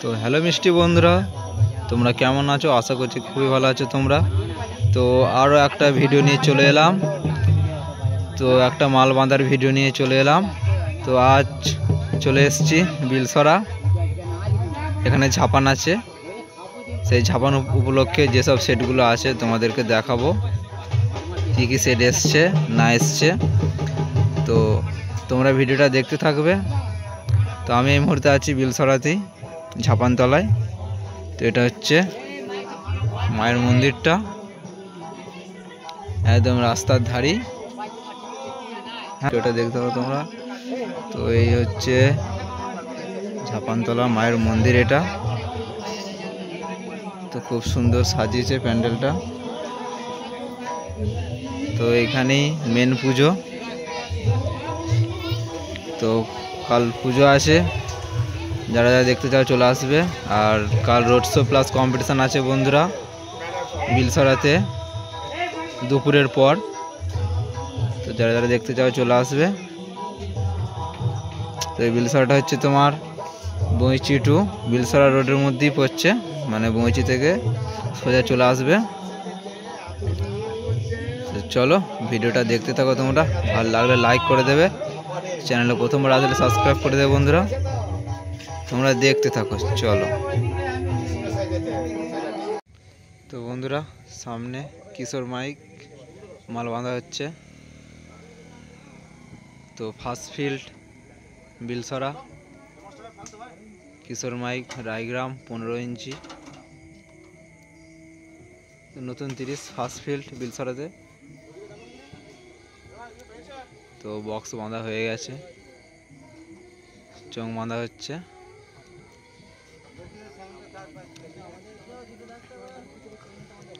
তো হ্যালো মিষ্টি বন্ধুরা, তোমরা কেমন আছো? আশা করছি খুবই ভালো আছো তোমরা। তো আরও একটা ভিডিও নিয়ে চলে এলাম। তো একটা মাল বাঁধার ভিডিও নিয়ে চলে এলাম। তো আজ চলে এসেছি বিলসরা। এখানে ঝাপান আছে, সেই ঝাপান উপলক্ষে যেসব সেটগুলো আছে তোমাদেরকে দেখাবো, কী কী সেট এসছে না এসছে। তো তোমরা ভিডিওটা দেখতে থাকবে। তো আমি এই মুহূর্তে আছি বিলসরাতেই, ঝাপানতলায়। তো এটা হচ্ছে মায়ের মন্দিরটা, একদম রাস্তার ধারেই। হ্যাঁ, ওটা দেখতে পাবো তোমরা। তো এই হচ্ছে ঝাপানতলা মায়ের মন্দির এটা। তো খুব সুন্দর সাজিয়েছে প্যান্ডেলটা। তো এখানেই মেন পুজো। তো কাল পুজো আছে, যারা যারা দেখতে চাও চলে আসবে। আর কাল রোড শো প্লাস কম্পিটিশান আছে বন্ধুরা বিলসরাতে দুপুরের পর। তো যারা যারা দেখতে চাও চলে আসবে। তো এই বিলসরাটা হচ্ছে তোমার বইচি টু বিলসরা রোডের মধ্যেই পড়ছে, মানে বইচি থেকে সোজা চলে আসবে। তো চলো ভিডিওটা দেখতে থাকো তোমরা, ভালো লাগলে লাইক করে দেবে, চ্যানেলে প্রথমবার আসলে সাবস্ক্রাইব করে দেবে বন্ধুরা। তোমরা দেখতে থাকো, চলো। তো বন্ধুরা, সামনে কিশোর মাইক মাল বাঁধা হচ্ছে। তো ফার্স্ট ফিল্ড বিলসরা, কিশোর মাইক রায়গ্রাম 15 ইঞ্চি, নতুন 30 ফার্স্ট ফিল্ড বিলসরাতে। তো বক্স বাঁধা হয়ে গেছে, চং বাঁধা হচ্ছে।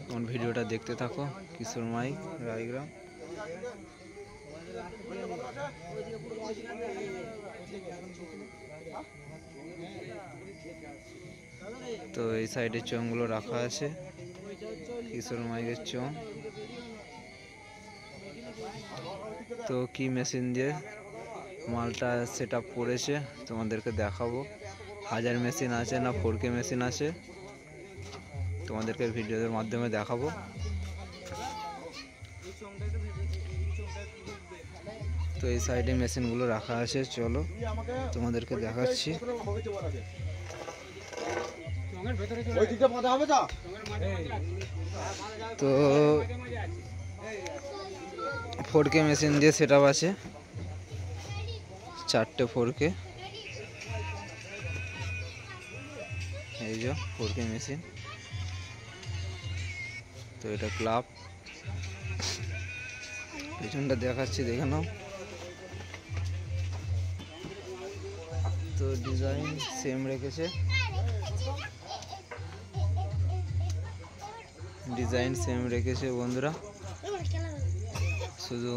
কোন ভিডিওটা দেখতে থাকো, কিশোর মাইক রায়গ্রাম। তো এই সাইডে চংগুলো রাখা আছে, কিশোর মাইকের চং। তো কি মেশিন দিয়ে মালটা সেট আপ করেছে তোমাদেরকে দেখাবো। হাজার মেশিন আছে না 4K মেশিন আছে, তোমাদেরকে ভিডিওর মাধ্যমে দেখাবো। তো এই সাইডে মেশিনগুলো রাখা আছে, চলো তোমাদেরকে দেখাচ্ছি। তো 4K মেশিন দিয়ে সেট আপ আছে, 4টে 4K। এই যে 4K মেশিন। তো এটা ক্লাব, পিছনটা দেখাচ্ছি, দেখে নাও। তো ডিজাইন সেম রেখেছে, বন্ধুরা। শুধু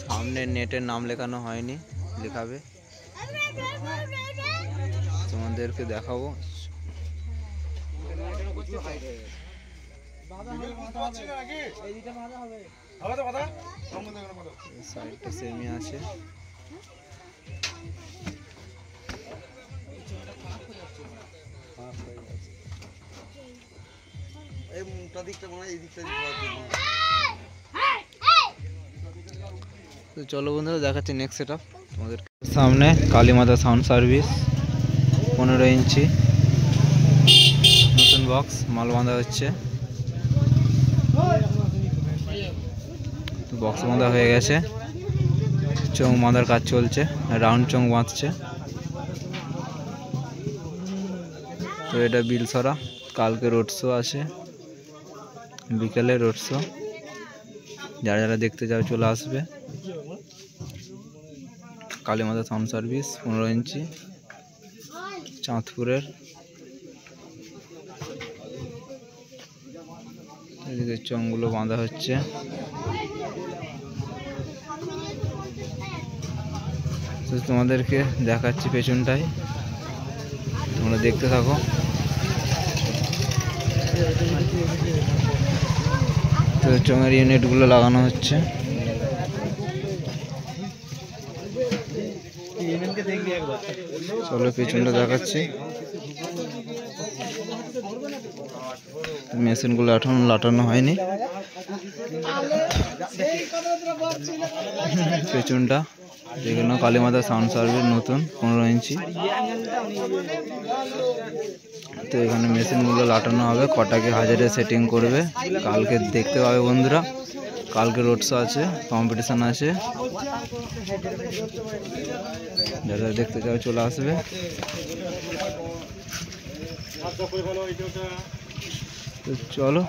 সামনে নেটের নাম লেখানো হয়নি, লেখাবে, তোমাদেরকে দেখাবো। সাইডটা সেমই আছে। তো চলো বন্ধুরা, দেখাচ্ছি নেক্সট সেট আপ তোমাদের সামনে। কালীমাতা সাউন্ড সার্ভিস 15 ইঞ্চি নতুন বক্স মাল বাঁধা হচ্ছে। বক্স বাঁধা হয়ে গেছে, চোং বাঁধার কাজ চলছে, রাউন্ড চোং বাঁধছে। তো এটা বিলসরা, কালকে রোড শো আছে, বিকেলে রোড শো। যারা যারা দেখতে যাও চলে আসবে। কালীমাতা সাউন্ড সার্ভিস 15 ইঞ্চি চাঁদপুরের। এদিকে চংগুলো বাঁধা হচ্ছে। তো তোমাদেরকে দেখাচ্ছি পেছনটাই, তোমরা দেখতে থাকো। তো চঙের ইউনিটগুলো লাগানো হচ্ছে। চলো পেছনটা দেখাচ্ছি। মেশিনগুলো এখনো লাটানো হয়নি। পেছনটা যেগুলো কালীমাতা সাউন্ড সার্ভিস নতুন 15 ইঞ্চি। তো এখানে মেশিনগুলো লাটানো হবে, কটাকে হাজারে সেটিং করবে কালকে দেখতে পাবে বন্ধুরা। কালকে রোড শো আছে, কম্পিটিশান আছে, যারা দেখতে চাও চলে আসবে। তো চলো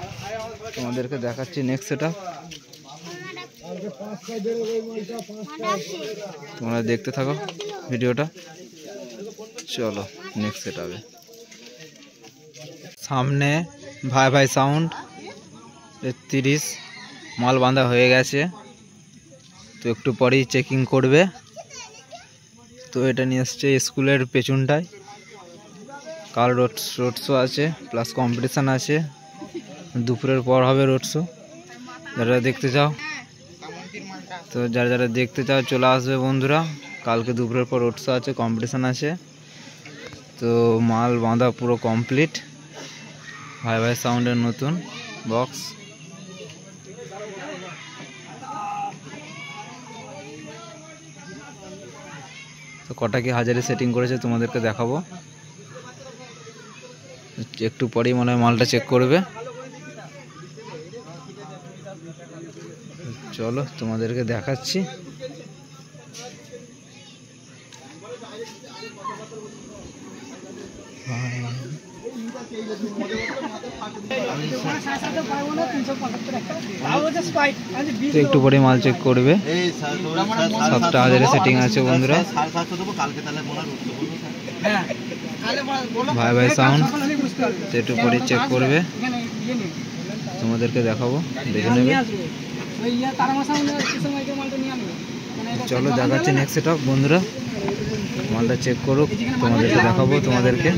তোমাদেরকে দেখাচ্ছি নেক্সট সেটআপ, তোমরা দেখতে থাকো ভিডিওটা। চলো নেক্সট সেটআপে। সামনে ভাই ভাই সাউন্ড 30 মাল বাঁধা হয়ে গেছে, তো একটু পরেই চেকিং করবে। তো এটা নিয়ে এসছে স্কুলের পেছনটায়, কাল রোড শো আছে প্লাস কম্পিটিশান আছে, দুপুরের পর হবে রোড শো। যারা দেখতে চাও, তো যারা যারা দেখতে চাও চলে আসবে বন্ধুরা। কালকে দুপুরের পর রোড শো আছে, কম্পিটিশান আছে। তো মাল বাঁধা পুরো কমপ্লিট, ভাই ভাই সাউন্ডের নতুন বক্স। তো কটা কি হাজারে সেটিং করেছে তোমাদেরকে দেখাবো, একটু পরেই মনে হয় মালটা চেক করবে। চলো তোমাদেরকে দেখাচ্ছি। তো একটু পরে মাল চেক করবে, 7টা হাজারে সেটিং আছে বন্ধুরা। ভাই ভাই সাউন্ড, তো একটু পরে চেক করবে, তোমাদেরকে দেখাবো, দেখে নেবে। চলো দেখাচ্ছি নেক্সট সেটআপ বন্ধুরা, মালটা চেক করুক, তোমাদেরকে দেখাবো তোমাদেরকে।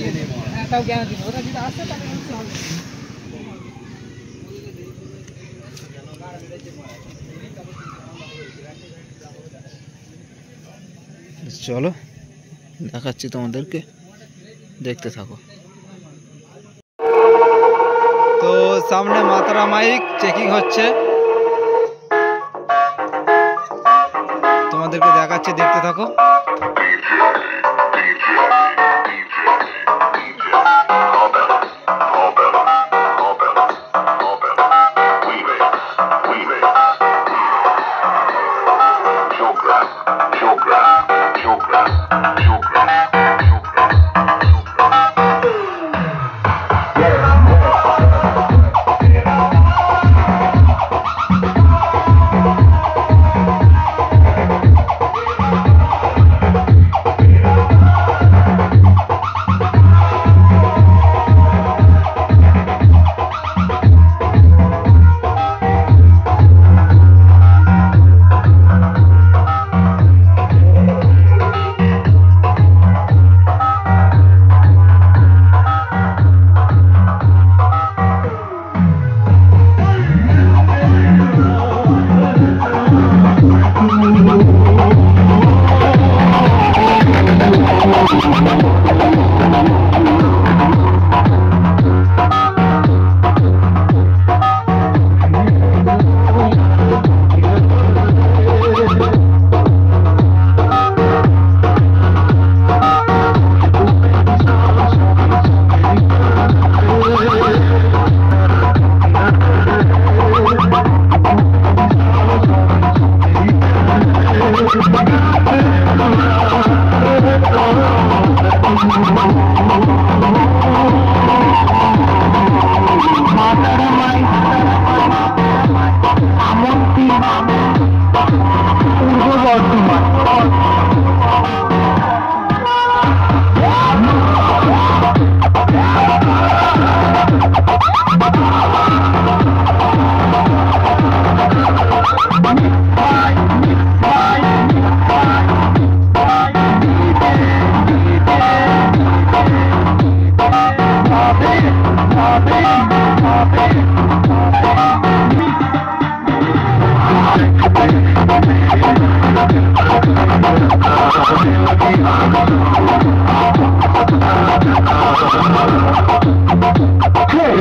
চলো দেখাচ্ছি তোমাদেরকে, দেখতে থাকো। তো সামনে মাতারা মাইক চেকিং হচ্ছে, তোমাদেরকে দেখাচ্ছি, দেখতে থাকো।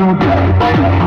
Okay.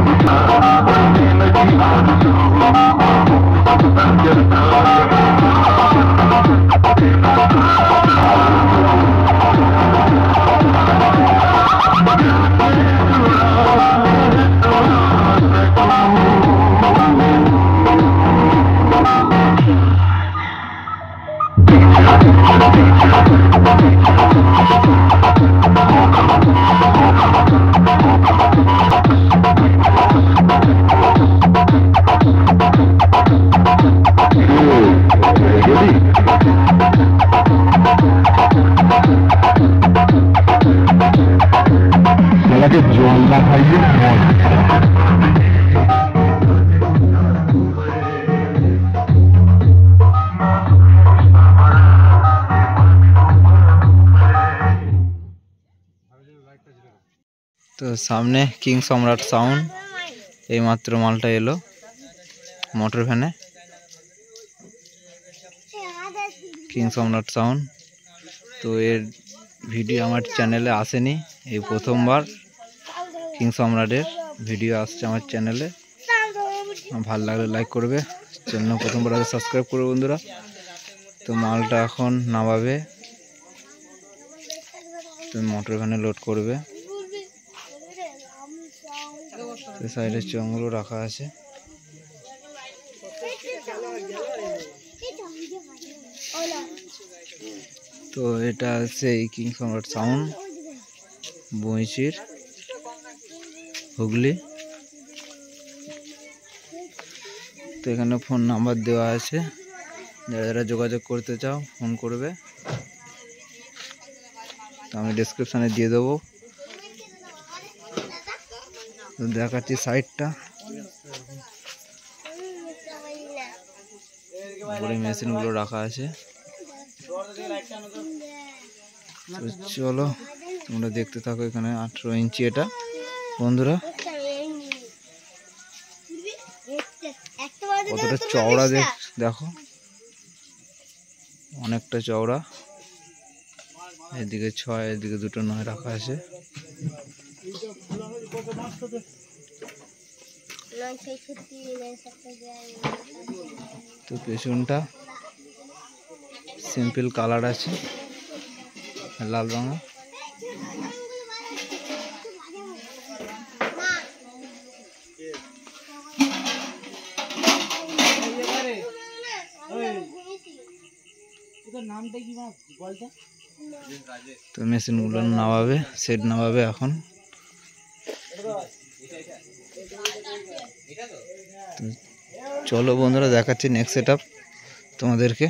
শালাকে জল না খাইয়ে মদ। তো সামনে কিং সম্রাট সাউন্ড, এইমাত্র মালটা এলো মোটর ভ্যানে, কিং সম্রাট সাউন্ড। তো এর ভিডিও আমার চ্যানেলে আসেনি, এই প্রথমবার কিং সম্রাটের ভিডিও আসছে আমার চ্যানেলে। ভালো লাগলে লাইক করবে, চ্যানেল প্রথমবার আগে সাবস্ক্রাইব করবে বন্ধুরা। তো মালটা এখন নামাবে, তো মোটর ভ্যানে লোড করবে। সাইডে চংগুলো রাখা আছে। তো এটা আছে এই কিং সম্রাট সাউন্ড, বইচির, হুগলি। তো এখানে ফোন নাম্বার দেওয়া আছে, যারা যারা যোগাযোগ করতে চাও ফোন করবে, তো আমি ডেসক্রিপশানে দিয়ে দেবো। তো দেখাচ্ছি সাইডটা, উপরে মেশিনগুলো রাখা আছে। তো চলো তোমরা দেখতে থাকো। এখানে 18 ইঞ্চি এটা বন্ধুরা, কতটা চওড়া দেখো, অনেকটা চওড়া। এদিকে 6, এদিকে 2টো 9 রাখা আছে। তো পেছনটা সিম্পল কালার আছে, লাল রঙের। তো মেশিনগুলো নামাবে, সেট নামাবে এখন। চলো বন্ধুরা দেখাচ্ছি নেক্সট সেটআপ তোমাদেরকে।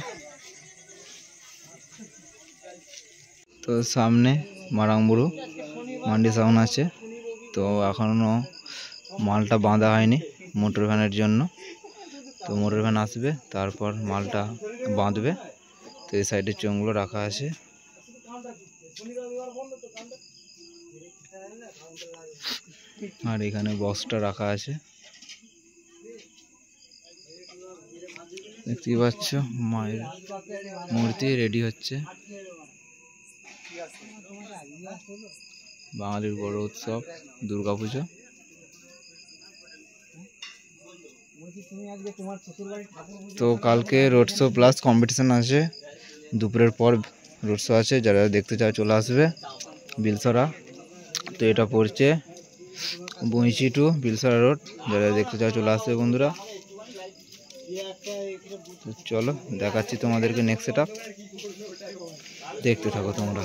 তো সামনে মারাংবুরু মান্ডি সাউন্ড আছে। তো এখনও মালটা বাঁধা হয়নি মোটর ভ্যানের জন্য। তো মোটর ভ্যান আসবে, তারপর মালটা বাঁধবে। তো এই সাইডে চোঙগুলো রাখা আছে। আর এখানে বক্সটা রাখা আছে, দেখতেই পাচ্ছ। মায়ের মূর্তি রেডি হচ্ছে। বাঙালির বড় উৎসব দুর্গাপুজো। তো কালকে রোড শো প্লাস কম্পিটিশন আছে, দুপুরের পর রোড শো আছে। যারা দেখতে চাও চলে আসবে বিলসরা। তো এটা পড়ছে বইচি টু বিলসরা রোড, যারা দেখতে চাও চলে আসবে বন্ধুরা। চলো দেখাচ্ছি তোমাদেরকে নেক্সট সেটআপ, দেখতে থাকো তোমরা।